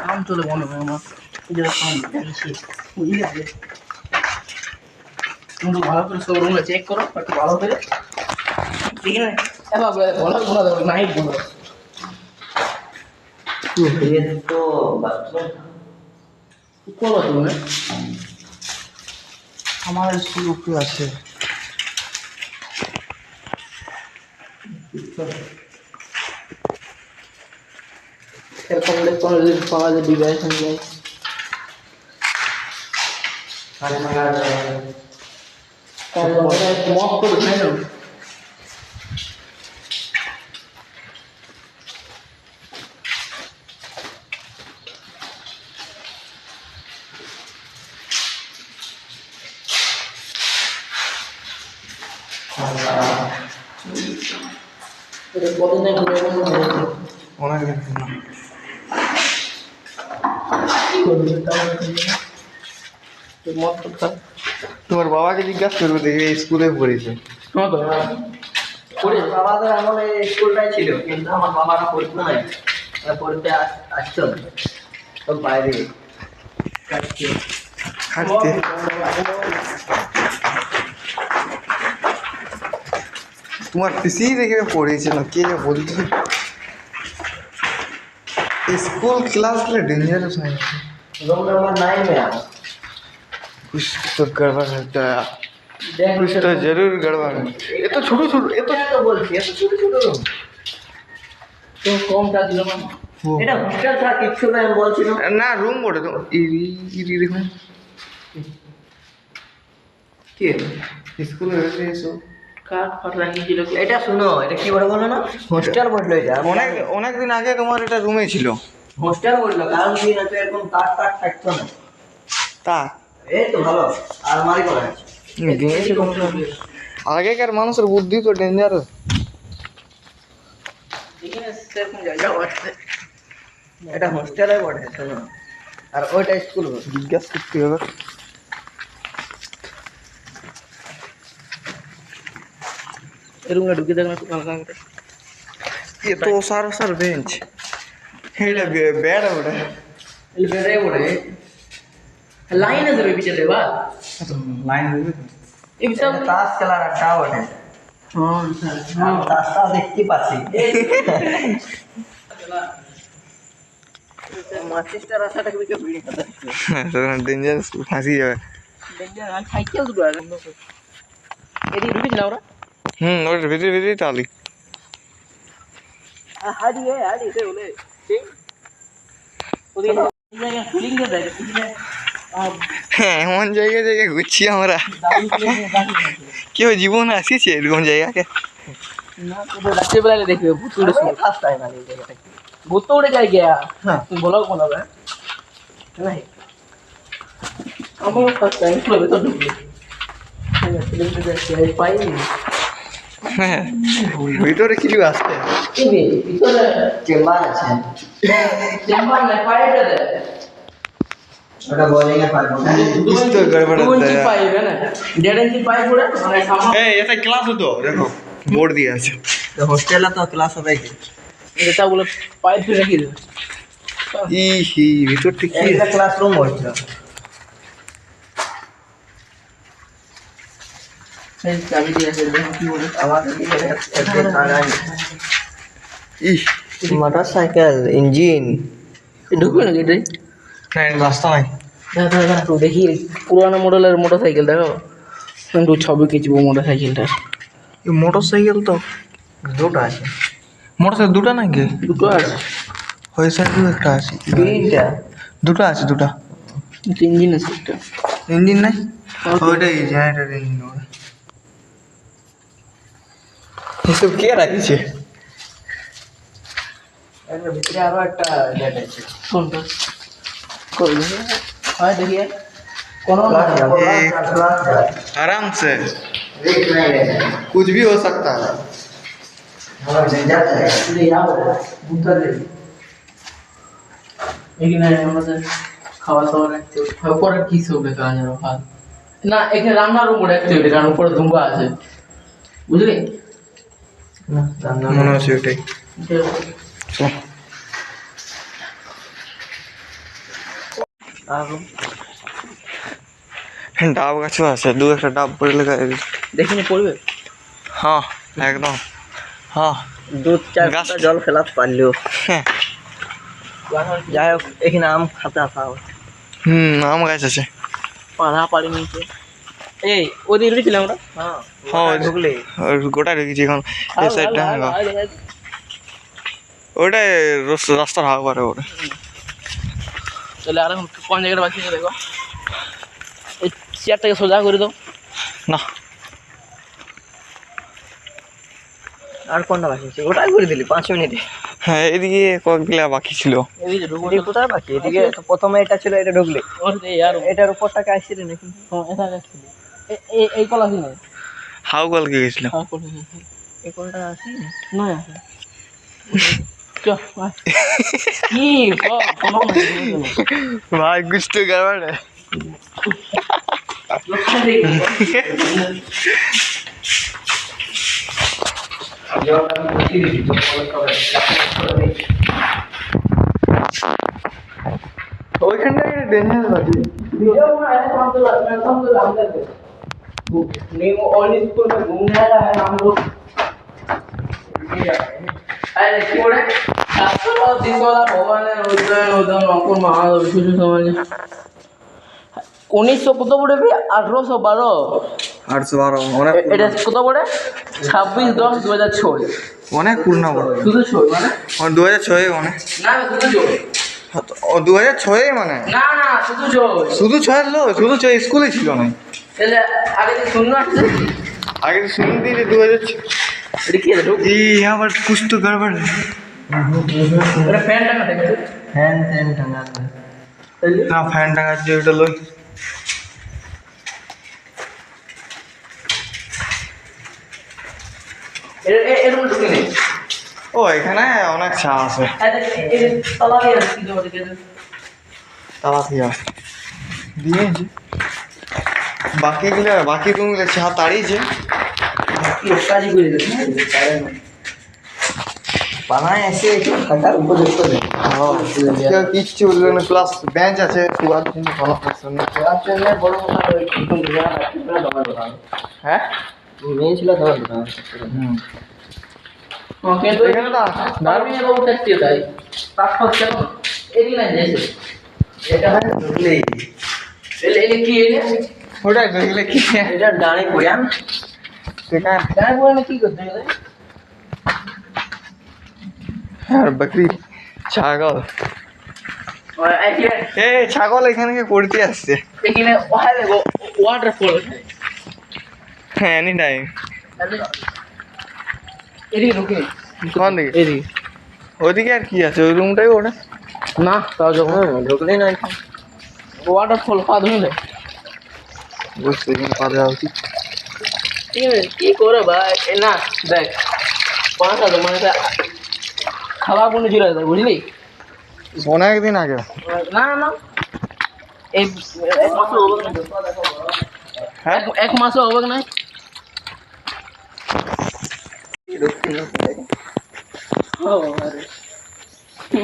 কাম চলে মনে হয় আমার বুঝলি আছে। তুমি ভালো করে সব রুমে চেক করো একটু ভালো করে, ঠিক আছে? এবার বলা শোনা যাবে নাইট বলো তো কোন বাথরুমে আমার স্কুল উপরে আছে। এরকম কোনো যদি পাওয়া যায় ডিভাইস হয়ে যায় মক করে খাই না। কতদিন অনেক দিন তোমার বাবাকে জিজ্ঞাসা করবে, দেখবে স্কুলে পড়েছে। আমাদের আমলে স্কুলটাই ছিল, কিন্তু আমার বাবারা পড়তো না, পড়তে আসতো সব বাইরে হাঁটতে। তোমার পিসি দেখে পড়েছে না, কে যে বলছে स्कूल क्लास के लिए डेंजरस है। रोल नंबर 9 में आ कुछ तो गड़बड़ है, कुछ तो जरूर गड़बड़ है। ये तो छोटो छोटो, ये तो बोलছি এত ছোট ছোট রুম তো কমটা দিল না। এটা হোস্টেল ছাড়া কিছু না আমি বলছিলাম না, রুম বটে তো। ইরি দেখুন কি স্কুলে হয়েছে এসব কাঠ ফাট লাগিয়েছিল। এটা শুনো, এটা কি বলে বলো না, হোস্টেল বললো। এটা অনেক দিন আগে তোমার এটা রুমে ছিল। হোস্টেল বললো, কারণ কি না এরকম কাঠ কাঠ থাকতো না। তা এই তো ভালো আলমারি করা আছে। আগেকার মানুষের বুদ্ধি তো ডেঞ্জারাস। এখানে সেরকম জায়গা আছে, এটা হোস্টেলে বটে শোনো, আর ওইটা স্কুল জিজ্ঞাসা করতে হবে। এই রুমে ঢুকে দেখো না হালকা করে। ये तो सार बेंच এটা বেড ওটা ಇಲ್ಲಿ ಬೇರೆ ಬಡೆ লাইন আছে রে পিছে দেবা লাইন হইবে তো। এই সব তাস খেলার আড্ডা বটে। হ্যাঁ তাসটা দেখতে পাচ্ছি। মাস্টার আসাটা কি ভিড় কথা তো ডেঞ্জারাস, ফাঁসি যাবে। ডেঞ্জার আর সাইকেল দুটো আছে এদিকে ঢুকেছিল ওরা। ওটার ভিতরে টালি। হাড়ি সে বলে ঠিক ওদিকে জায়গা ফিলিং দে দেয় হ্যাঁ, এমন জায়গায় ঘুরছি আমরা, কেউ জীবনে আসিছে এরকম জায়গাকে? না তো রাত্রিবেলা দেখবে ভূত উড়ে ফার্স্ট টাইম আগে জায়গাটা ভূত উড়ে যায় গিয়া। হ্যাঁ তুমি বলো কোন হবে না, আমার ফার্স্ট টাইম ক্লাবে তো ঢুকলি ফিলিংটা দেখছি আই পাইনি। হ্যাঁ, ভিতরে কিছু আসছে। কি রে ভিতরে চেম্বার আছে, চেম্বার না পাইপটা দে ওটা বোরিং এর পাইপ कुछ तो गड़बड़ है। 2 इंच पाइप है ना, 1.5 इंच पाइप पूरा মানে সামনে। এই এটা ক্লাস হতো, দেখো বোর্ড দিয়ে আছে। তো হোস্টেলে তো ক্লাস হবে কি, এটা বলে পাইপ দিয়ে রেখে দিও। ভিতর ঠিক কি এটা ক্লাসরুম হচ্ছে। এই চাবি দিয়ে আছে দেখো কি বলে আমাদের কি এটা লাগাই মোটরসাইকেল ইঞ্জিন ঢুকবে না গেটে না, রাস্তা নাই। দাদা তো দেখি পুরানো মডেলের মোটরসাইকেল দেখো, কিন্তু ছবি খিচবো মোটরসাইকেলটা। এই মোটরসাইকেল তো দুটো আছে, মোটরসাইকেল দুটো নাকি? দুটো আছে, ওই সাইডেও একটা আছে। তিনটা দুটো আছে, দুটো ইঞ্জিন আছে একটা। ইঞ্জিন নাই, ওইটাই জেনারেটর ইঞ্জিন। ওটা এসব কে রাখিছে? এর ভিতরে আরো একটা ডেট আছে। কোনটা কই দেখি? হয় দেখি কোন आराम से रिस्क नहीं लेना, कुछ भी हो सकता है। हमारा डेंजर है ले आओ बुतर ले এখানে আমাদের খাওয়া দাওয়া রাখতে উপরে কি সব কাজ আর ভাত না, এখানে রান্নার রুম রাখতে হবে কারণ উপরে ধুমা আছে বুঝলি না, রান্না মনে হচ্ছে ওটাই। ডাব গাছও আছে, দু একটা ডাব পড়লে দেখিনি পড়বে। হ্যাঁ একদম, হ্যাঁ দুধ চার গাছ- ফোঁটা জল ফেলাত পারলেও। হ্যাঁ। যাই হোক এখানে আম খাতে আসা হবে। আম গাছ আছে। পাড়া পাড়ি নিচে এই ওদিকে ঢুকেছিলাম আমরা। হ্যাঁ ঢুকলে গোটা ঢুকেছি এখন এই সাইডটা। ওটাই রাস্তার হাওয়া পারে ওটা। তাহলে আর এখন কোন জায়গাটা বাকি আছে দেখো, এই চেয়ারটাকে সোজা করে দাও। না আর কোনটা বাকি আছে? ওটাই করে দিলি 5 মিনিটে। হ্যাঁ এদিকে কয়েকগুলা বাকি ছিল। এদিকে ঢুকবো এদিকে কোথায় বাকি? এদিকে তো প্রথমে এটা ছিল, এটা ঢুকলে আর এটার উপরটাকে আসছিলি নাকি? এটা আসলে এই কলা কি না হাউ কলকে গেছিল। এই কোনটা আসি না চল কি ভাই कुछ तो गड़बड़ है। ওইখানটায় ডেঞ্জারাস আছে। और स्कूल में घूमने आया है हम लोग। अरे छोड़े दिन वाला भगवान है उधर नौकर महादेव शिशु समाज 1900 কত পড়ে 1812 812 অনেক এটা কত পড়ে 26/10/2006 অনেক পূর্ণ বড়। শুধু 6 মানে 2006 মানে না শুধু 6 2006 মানে না না শুধু 6 শুধু 6 লো, শুধু 6 স্কুলে ছিল না। তাহলে আগে থেকে শূন্য আছে आगे तो सुन दी 2006। এটা কি আছে जी यहाँ पर कुछ तो गड़बड़ है। এটা ফ্যানটা না দেখতে ফ্যান ফ্যান টাঙা আছে। তাহলে ना फैन टांगा जो এটা লই। এরকম ঢুকে নেই ও এখানে অনেক চা আছে। এই তলা দিয়ে আছে কি জমা দেখে তালা দিয়া দিয়েছি। বাকি রুমগুলো চা তাড়িয়েছে। কি কাজ করে দিয়েছে বানায় এসে একটু থাকার উপদেশ করে। কেউ কিচ্ছু বলবে না, প্লাস বেঞ্চ আছে পুরার জন্য ভালো করছে না। আসলে বড় কথা ওই একদম জায়গা আছে পুরো দমা দোকান হ্যাঁ মেয়ে ছিল তোমার দোকান। ওকে তো এখানে না দারুণ এর উপর থাকতে তাই পাঁচ পাঁচ কেন এদিকে না যাইছে এটা ঢুকলেই এলে কি এলে ওটা দেখলে কি এটা ডানে বয়ান। সেখানে জানা পড়ে না কি করতে গেলে আর বকরি ছাগল। আর আইছে এ ছাগল এখানে কি করতে আসছে? এখানে ওখানে ওয়াটারফল হ্যাঁ এনি টাইম। এদিকে ঢুকে কোন দিকে? এদিকে ওদিকে আর কি আছে? ওই রুমটাই ওটা না তাও যখন ঢুকলেই না ওয়াটারফল খাওয়া ধরলে বুঝতে এখানে পা দেওয়া উচিত। কি করে ভাই এ না দেখ পাঁচটা তো মানে খাওয়া কোনো চলে যায় বুঝলি অনেক দিন আগে। না না না এই এক মাসও হবে না হ্যাঁ এক মাসও হবে না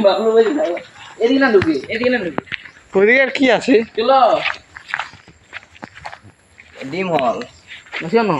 বাবু ভাই এদিকে না ঢুকি এদিকে না ঢুকি ওদিকে আর কি আছে? চলো ডিম হল। বুঝছো না